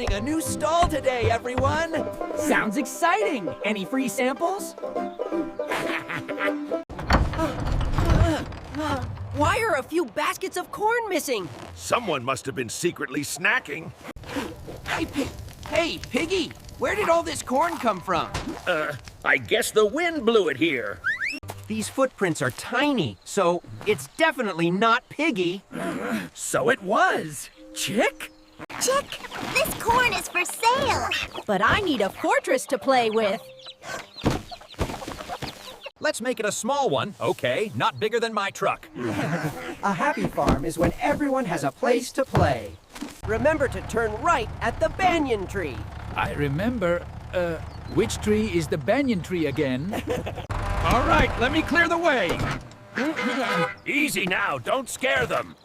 opening a new stall today, everyone. Sounds exciting. Any free samples? Why are a few baskets of corn missing? Someone must have been secretly snacking. Hey, Piggy, where did all this corn come from? I guess the wind blew it here. These footprints are tiny, so it's definitely not Piggy. So it was. Chick? Chick, this corn is for sale. But I need a fortress to play with. Let's make it a small one, okay? Not bigger than my truck. A happy farm is when everyone has a place to play. Remember to turn right at the banyan tree. I remember, which tree is the banyan tree again? All right, let me clear the way. Easy now, don't scare them.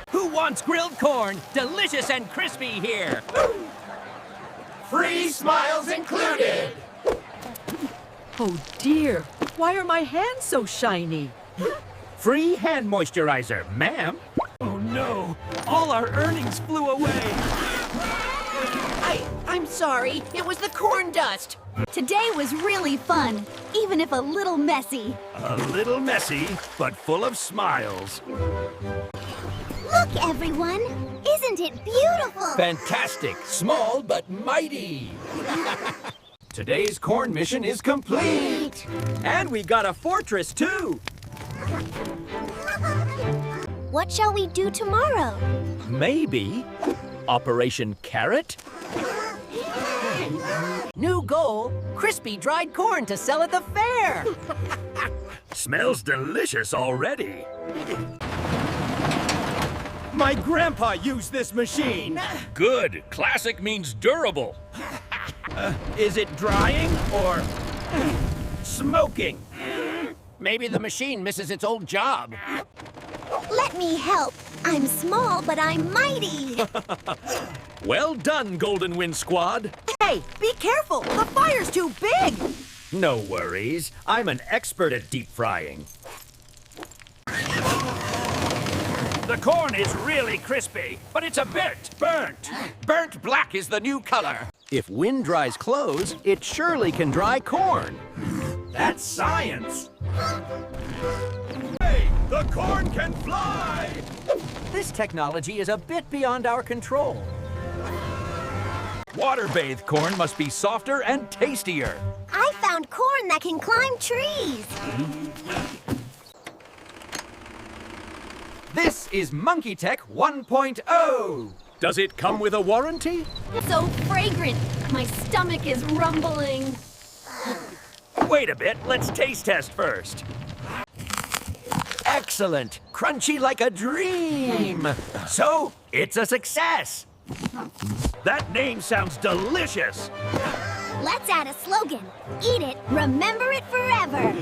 Who wants grilled corn? Delicious and crispy here. Free smiles included. Oh dear, why are my hands so shiny? Free hand moisturizer, ma'am. Oh no, all our earnings flew away. I'm sorry, it was the corn dust. Today was really fun, even if a little messy. A little messy, but full of smiles. Look, everyone. Isn't it beautiful? Fantastic, small but mighty. Today's corn mission is complete. And we got a fortress too. What shall we do tomorrow? Maybe Operation Carrot? New goal, crispy dried corn to sell at the fair. Smells delicious already. My grandpa used this machine. Good. Classic means durable. Is it drying or smoking? Maybe the machine misses its old job. Let me help. I'm small, but I'm mighty. Well done, Golden Wind Squad. Hey, be careful, the fire's too big. No worries. I'm an expert at deep frying. The corn is really crispy, but it's a bit burnt. Burnt black is the new color. If wind dries clothes, it surely can dry corn. That's science. Hey, the corn can fly! This technology is a bit beyond our control. Water-bathed corn must be softer and tastier. I found corn that can climb trees. This is Monkey Tech 1.0. Does it come with a warranty? So fragrant. My stomach is rumbling. Wait a bit, let's taste test first. Excellent. Crunchy like a dream. So, it's a success. That name sounds delicious. Let's add a slogan. Eat it, remember it forever.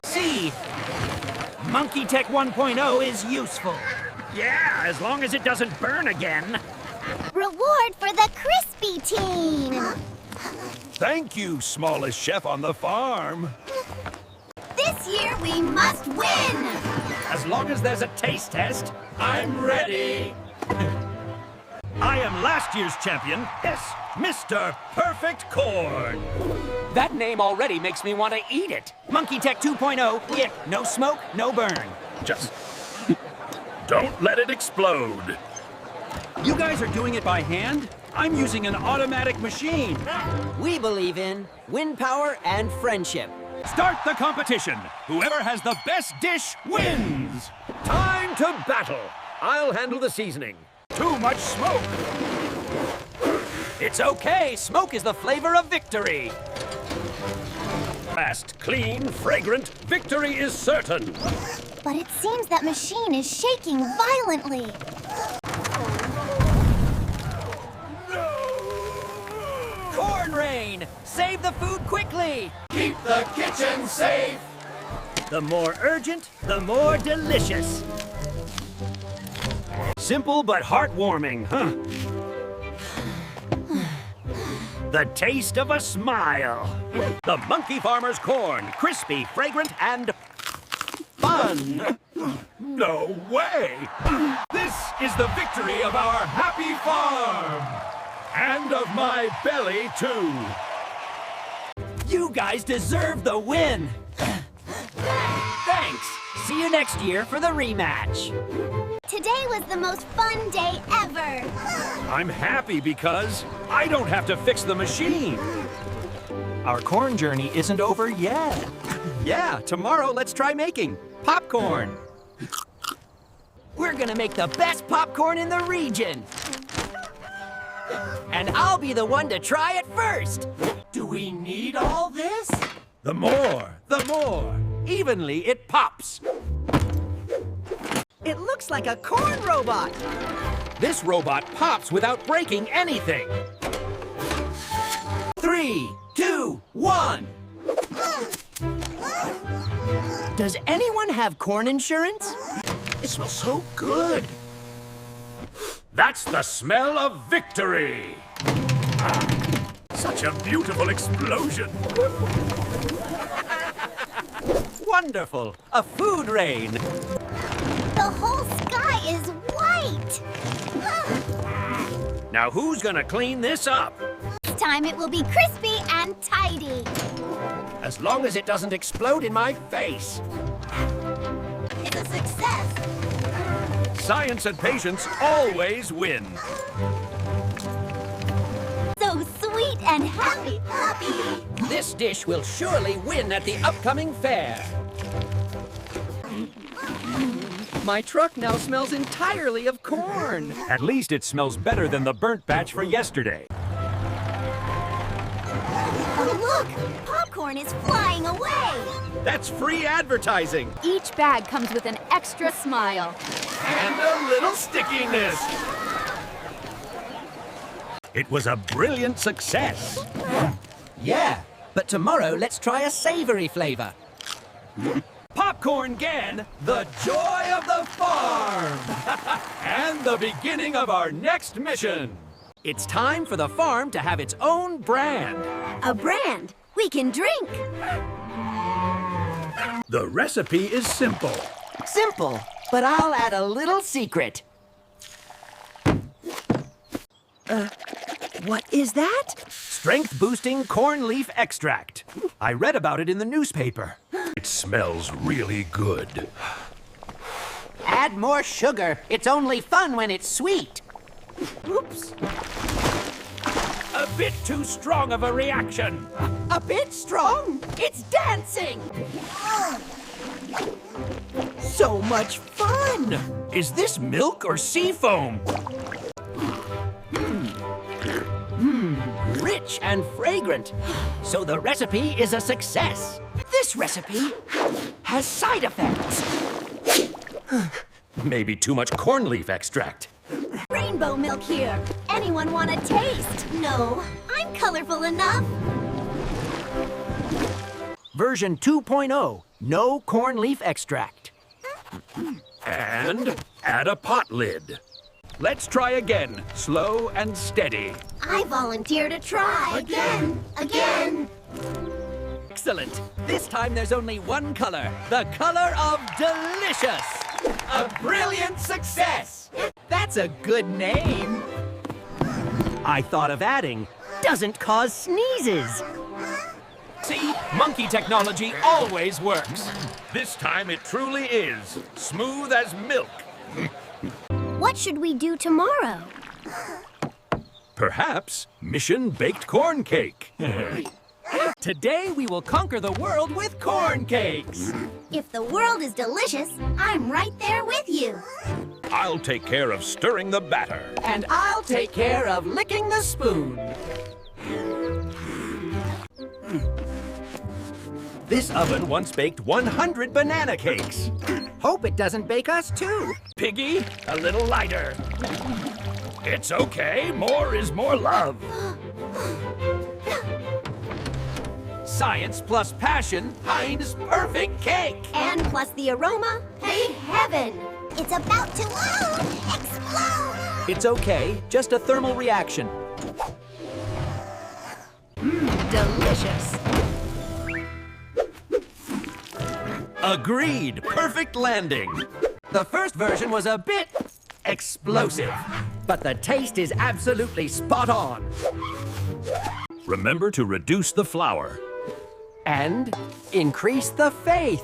See, Monkey Tech 1.0 is useful. Yeah, as long as it doesn't burn again. Reward for the crispy team. Thank you, smallest chef on the farm. This year we must win. As long as there's a taste test, I'm ready. I am last year's champion, yes, Mr. Perfect Corn. That name already makes me want to eat it. Monkey Tech 2.0, yeah, no smoke, no burn. Just don't let it explode. You guys are doing it by hand? I'm using an automatic machine. We believe in wind power and friendship. Start the competition. Whoever has the best dish wins. Time to battle. I'll handle the seasoning. Too much smoke. It's okay, smoke is the flavor of victory. Fast, clean, fragrant, victory is certain. But it seems that machine is shaking violently. Corn rain! Save the food quickly! Keep the kitchen safe. The more urgent, the more delicious. Simple but heartwarming, huh? The taste of a smile. The Monkey Farmer's corn, crispy, fragrant, and fun. No way! This is the victory of our happy farm. And of my belly, too. You guys deserve the win. Thanks. See you next year for the rematch. Today was the most fun day ever. I'm happy because I don't have to fix the machine. Our corn journey isn't over yet. Yeah, tomorrow let's try making popcorn. We're gonna make the best popcorn in the region. And I'll be the one to try it first. Do we need all this? The more. Evenly it pops. It looks like a corn robot. This robot pops without breaking anything. 3, 2, 1. Does anyone have corn insurance? It smells so good. That's the smell of victory. Such a beautiful explosion. Wonderful. A food rain. The whole sky is white. Now who's gonna clean this up? This time it will be crispy and tidy. As long as it doesn't explode in my face. It's a success. Science and patience always win. So sweet and happy. This dish will surely win at the upcoming fair. My truck now smells entirely of corn. At least it smells better than the burnt batch for yesterday. Oh, look! Popcorn is flying away. That's free advertising. Each bag comes with an extra smile. And a little stickiness. It was a brilliant success. Yeah, but tomorrow let's try a savory flavor. Popcorn Gan, the joy of the farm! And the beginning of our next mission. It's time for the farm to have its own brand. A brand we can drink. The recipe is simple. Simple, but I'll add a little secret. What is that? Strength-boosting corn leaf extract. I read about it in the newspaper. It smells really good. Add more sugar. It's only fun when it's sweet. Oops. A bit too strong of a reaction. A bit strong. It's dancing. So much fun! Is this milk or sea foam? Rich and fragrant. So the recipe is a success. This recipe has side effects. Maybe too much corn leaf extract. Rainbow milk here. Anyone want a taste? No, I'm colorful enough. Version 2.0, no corn leaf extract. And add a pot lid. Let's try again, slow and steady. I volunteer to try. Again. Excellent. This time there's only one color, the color of delicious. A brilliant success. That's a good name. I thought of adding, doesn't cause sneezes. See, monkey technology always works. This time it truly is smooth as milk. What should we do tomorrow? Perhaps Mission Baked Corn Cake. Today we will conquer the world with corn cakes. If the world is delicious, I'm right there with you. I'll take care of stirring the batter. And I'll take care of licking the spoon. This oven once baked 100 banana cakes. Hope it doesn't bake us too. Piggy, a little lighter. It's okay, more is more love. Science plus passion, Heinz perfect cake. And plus the aroma, hey heaven! It's about to explode! It's okay, just a thermal reaction. Delicious. Agreed, perfect landing. The first version was a bit explosive. but the taste is absolutely spot on. Remember to reduce the flour. And increase the faith.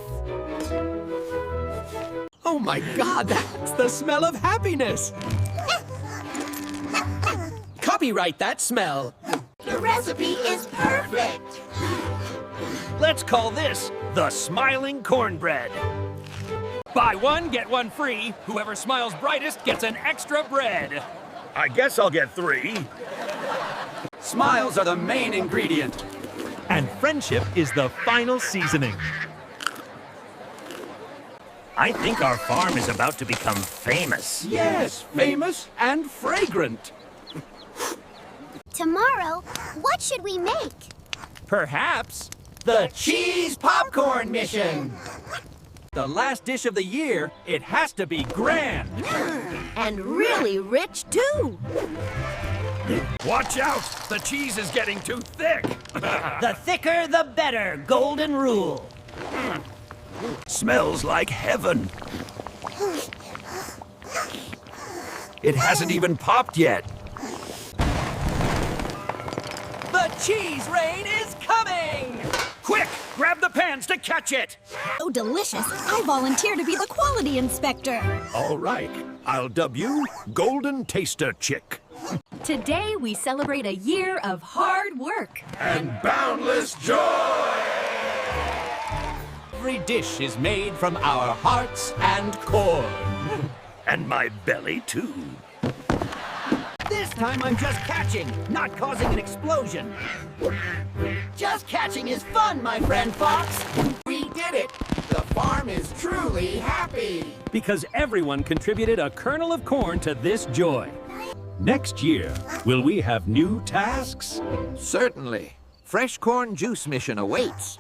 Oh my God, that's the smell of happiness. Copyright that smell. The recipe is perfect. Let's call this the Smiling Cornbread. Buy one, get one free. Whoever smiles brightest gets an extra bread. I guess I'll get 3. Smiles are the main ingredient. And friendship is the final seasoning. I think our farm is about to become famous. Yes, famous and fragrant. Tomorrow, what should we make? Perhaps the cheese popcorn mission. The last dish of the year, it has to be grand. And really rich, too. Watch out! The cheese is getting too thick. The thicker, the better. Golden rule. Smells like heaven. It hasn't even popped yet. The cheese rain is coming! Quick! Grab the pans to catch it! So delicious, I volunteer to be the quality inspector. All right. I'll dub you Golden Taster Chick. Today we celebrate a year of hard work. And boundless joy! Every dish is made from our hearts and corn. And my belly, too. This time I'm just catching, not causing an explosion. Just catching is fun, my friend Fox. We did it! The farm is truly happy. Because everyone contributed a kernel of corn to this joy. Next year, will we have new tasks? Certainly. Fresh corn juice mission awaits.